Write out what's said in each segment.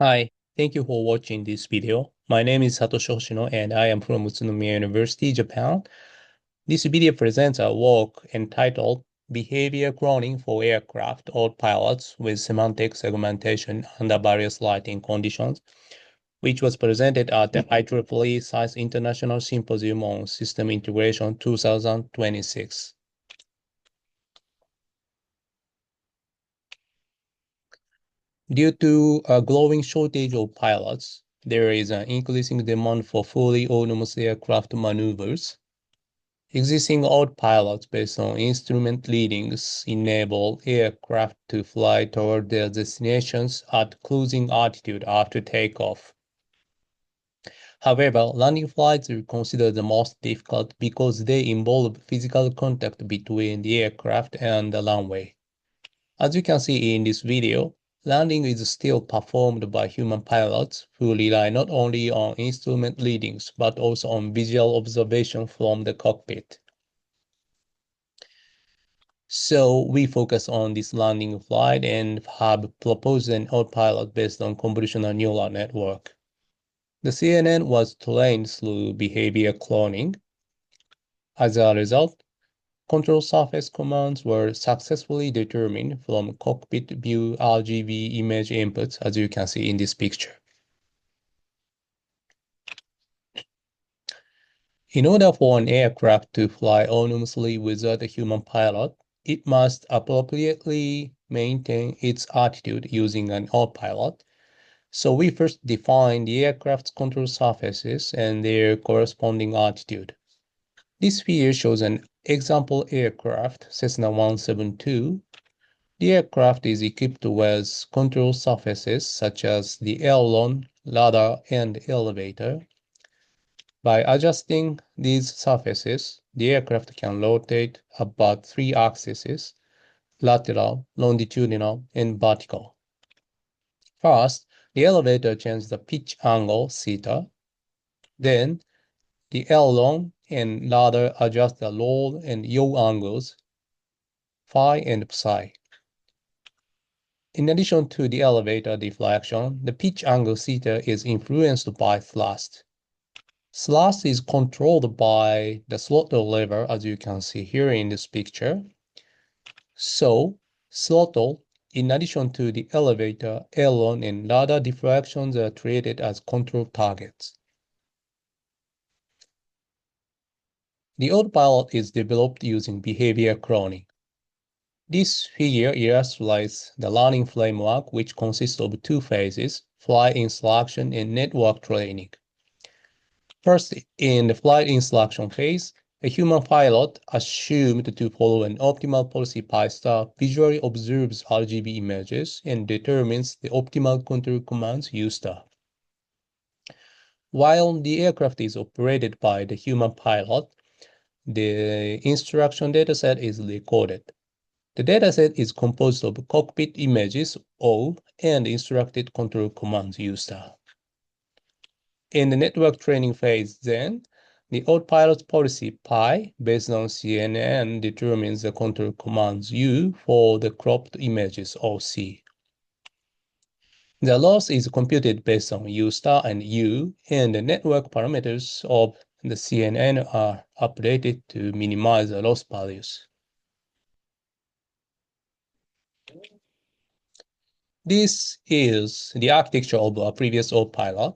Hi, thank you for watching this video. My name is Satoshi Hoshino and I am from Utsunomiya University, Japan. This video presents a work entitled Behavior Cloning for Aircraft Autopilots with Semantic Segmentation under Various Lighting Conditions, which was presented at the IEEE SICE International Symposium on System Integration 2026. Due to a growing shortage of pilots, there is an increasing demand for fully autonomous aircraft maneuvers. Existing autopilots based on instrument readings enable aircraft to fly toward their destinations at cruising altitude after takeoff. However, landing flights are considered the most difficult because they involve physical contact between the aircraft and the runway. As you can see in this video, landing is still performed by human pilots who rely not only on instrument readings but also on visual observation from the cockpit. So we focus on this landing flight and have proposed an autopilot based on convolutional neural network. The CNN was trained through behavior cloning. As a result, control surface commands were successfully determined from cockpit view RGB image inputs, as you can see in this picture. In order for an aircraft to fly autonomously without a human pilot, it must appropriately maintain its altitude using an autopilot. So we first define the aircraft's control surfaces and their corresponding altitude. This figure shows an example aircraft, Cessna 172. The aircraft is equipped with control surfaces such as the aileron, rudder, and elevator. By adjusting these surfaces, the aircraft can rotate about 3 axes: lateral, longitudinal, and vertical. First, the elevator changes the pitch angle theta. Then, the aileron and rudder adjust the roll and yaw angles phi and psi. In addition to the elevator deflection, the pitch angle theta is influenced by thrust. Thrust is controlled by the throttle lever, as you can see here in this picture. So, throttle, in addition to the elevator, aileron, and rudder deflections, are treated as control targets. The autopilot is developed using behavior cloning. This figure illustrates the learning framework, which consists of 2 phases: flight instruction and network training. First, in the flight instruction phase, a human pilot, assumed to follow an optimal policy pi star, visually observes RGB images and determines the optimal control commands used. While the aircraft is operated by the human pilot, the instruction dataset is recorded. The dataset is composed of cockpit images, O, and instructed control commands used. In the network training phase, then, the autopilot's policy pi, based on CNN, determines the control commands U for the cropped images, OC. The loss is computed based on U star and U, and the network parameters of the CNN are updated to minimize the loss values. This is the architecture of a previous autopilot.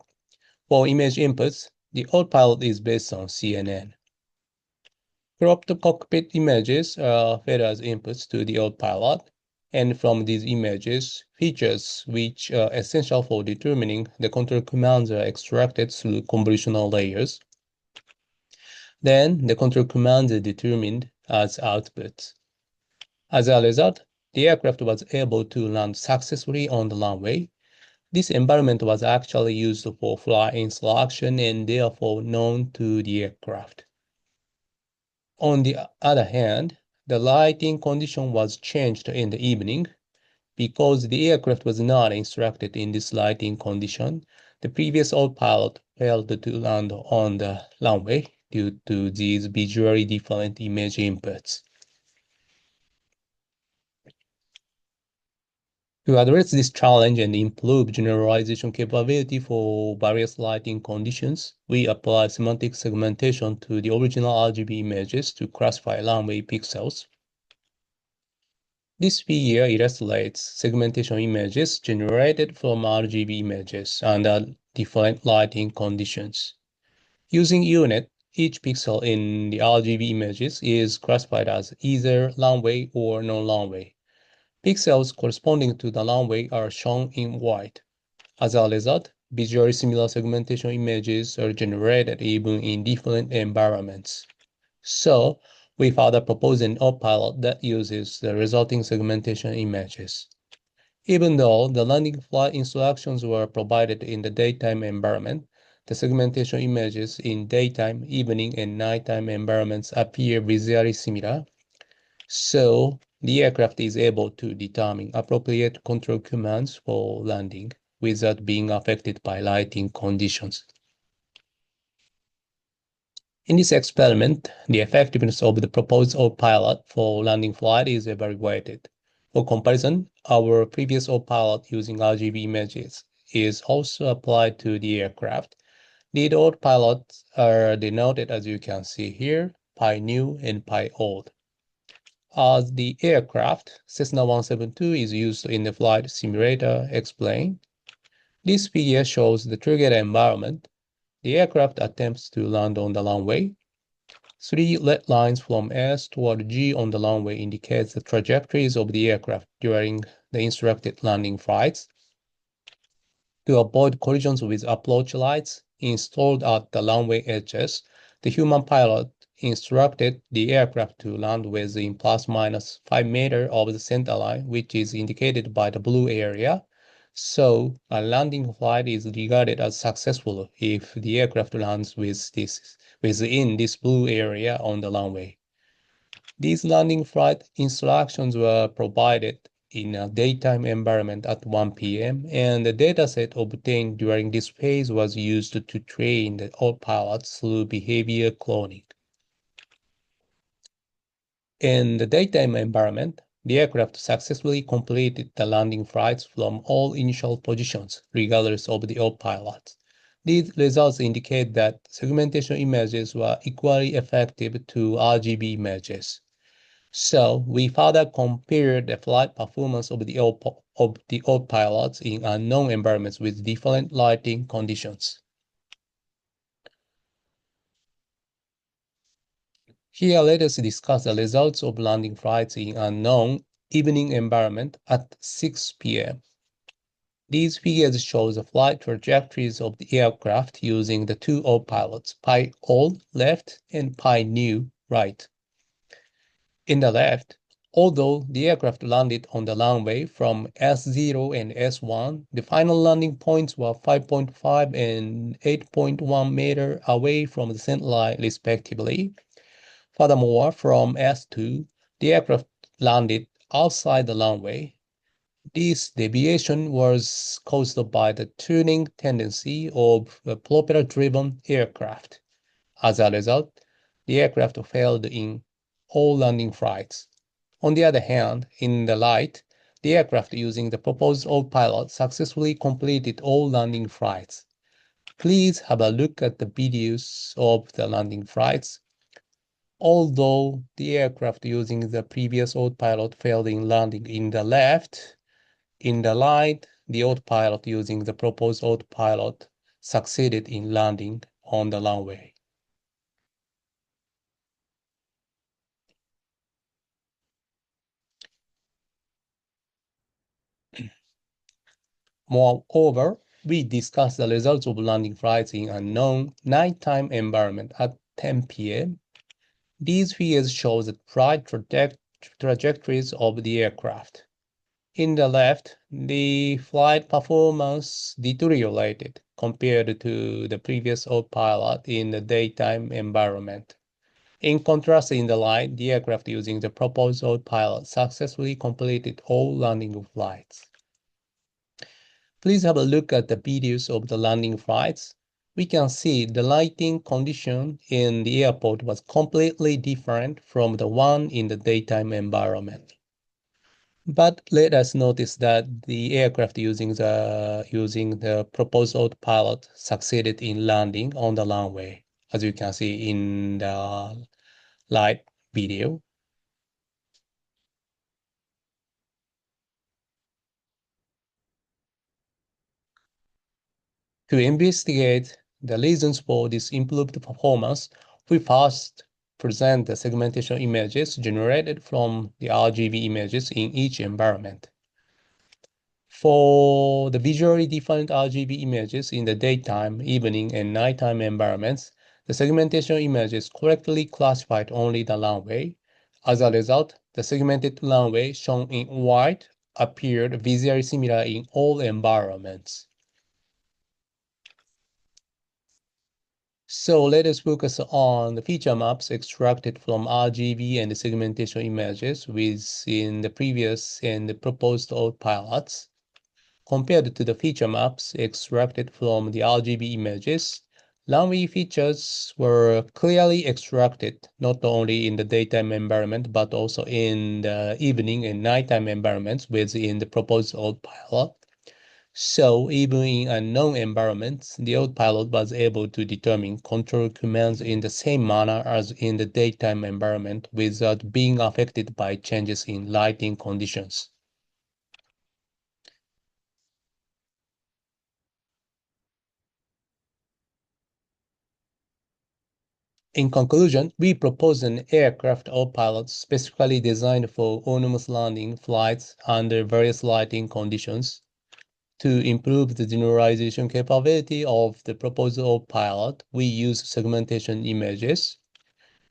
For image inputs, the autopilot is based on CNN. Cropped cockpit images are fed as inputs to the autopilot, and from these images, features which are essential for determining the control commands are extracted through convolutional layers. Then, the control commands are determined as outputs. As a result, the aircraft was able to land successfully on the runway. This environment was actually used for flight instruction and therefore known to the aircraft. On the other hand, the lighting condition was changed in the evening. Because the aircraft was not instructed in this lighting condition, the previous autopilot failed to land on the runway due to these visually different image inputs. To address this challenge and improve generalization capability for various lighting conditions, we apply semantic segmentation to the original RGB images to classify runway pixels. This figure illustrates segmentation images generated from RGB images under different lighting conditions. Using UNet, each pixel in the RGB images is classified as either runway or non-runway. Pixels corresponding to the runway are shown in white. As a result, visually similar segmentation images are generated even in different environments. So, we further propose an autopilot that uses the resulting segmentation images. Even though the landing flight instructions were provided in the daytime environment, the segmentation images in daytime, evening, and nighttime environments appear visually similar. So, the aircraft is able to determine appropriate control commands for landing without being affected by lighting conditions. In this experiment, the effectiveness of the proposed autopilot for landing flight is evaluated. For comparison, our previous autopilot using RGB images is also applied to the aircraft. The autopilots are denoted as you can see here, pi new and pi old. As the aircraft Cessna 172 is used in the flight simulator explained, this figure shows the trigger environment. The aircraft attempts to land on the runway. Three red lines from S toward G on the runway indicates the trajectories of the aircraft during the instructed landing flights. To avoid collisions with approach lights installed at the runway edges, the human pilot instructed the aircraft to land within plus minus 5 meters of the center line, which is indicated by the blue area. So, a landing flight is regarded as successful if the aircraft lands within this blue area on the runway. These landing flight instructions were provided in a daytime environment at 1 p.m., and the dataset obtained during this phase was used to train the autopilots through behavior cloning. In the daytime environment, the aircraft successfully completed the landing flights from all initial positions, regardless of the autopilot. These results indicate that segmentation images were equally effective to RGB images. So we further compared the flight performance of the autopilots in unknown environments with different lighting conditions. Here, let us discuss the results of landing flights in unknown evening environment at 6 p.m. These figures show the flight trajectories of the aircraft using the two autopilots, pi old left and pi new right. In the left, although the aircraft landed on the runway from S0 and S1, the final landing points were 5.5 and 8.1 meters away from the center line, respectively. Furthermore, from S2, the aircraft landed outside the runway. This deviation was caused by the tuning tendency of a propeller-driven aircraft. As a result, the aircraft failed in all landing flights. On the other hand, in the right, the aircraft using the proposed autopilot successfully completed all landing flights. Please have a look at the videos of the landing flights. Although the aircraft using the previous autopilot failed in landing in the left, in the right, the autopilot using the proposed autopilot succeeded in landing on the runway. Moreover, we discussed the results of landing flights in unknown nighttime environment at 10 p.m. These figures show the flight trajectories of the aircraft. In the left, the flight performance deteriorated compared to the previous autopilot in the daytime environment. In contrast, in the right, the aircraft using the proposed autopilot successfully completed all landing flights. Please have a look at the videos of the landing flights. We can see the lighting condition in the airport was completely different from the one in the daytime environment. But let us notice that the aircraft using the proposed autopilot succeeded in landing on the runway, as you can see in the light video. To investigate the reasons for this improved performance, we first present the segmentation images generated from the RGB images in each environment. For the visually defined RGB images in the daytime, evening, and nighttime environments, the segmentation images correctly classified only the runway. As a result, the segmented runway shown in white appeared visually similar in all environments. So let us focus on the feature maps extracted from RGB and the segmentation images within the previous and the proposed autopilots. Compared to the feature maps extracted from the RGB images, runway features were clearly extracted not only in the daytime environment but also in the evening and nighttime environments within the proposed autopilot. So even in unknown environments, the autopilot was able to determine control commands in the same manner as in the daytime environment without being affected by changes in lighting conditions. In conclusion, we propose an aircraft autopilot specifically designed for autonomous landing flights under various lighting conditions. To improve the generalization capability of the proposed autopilot, we use segmentation images.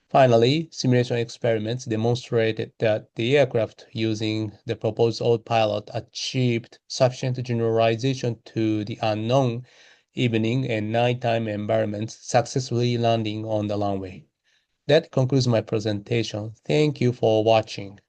Finally, simulation experiments demonstrated that the aircraft using the proposed autopilot achieved sufficient generalization to the unknown evening and nighttime environments, successfully landing on the runway. That concludes my presentation. Thank you for watching.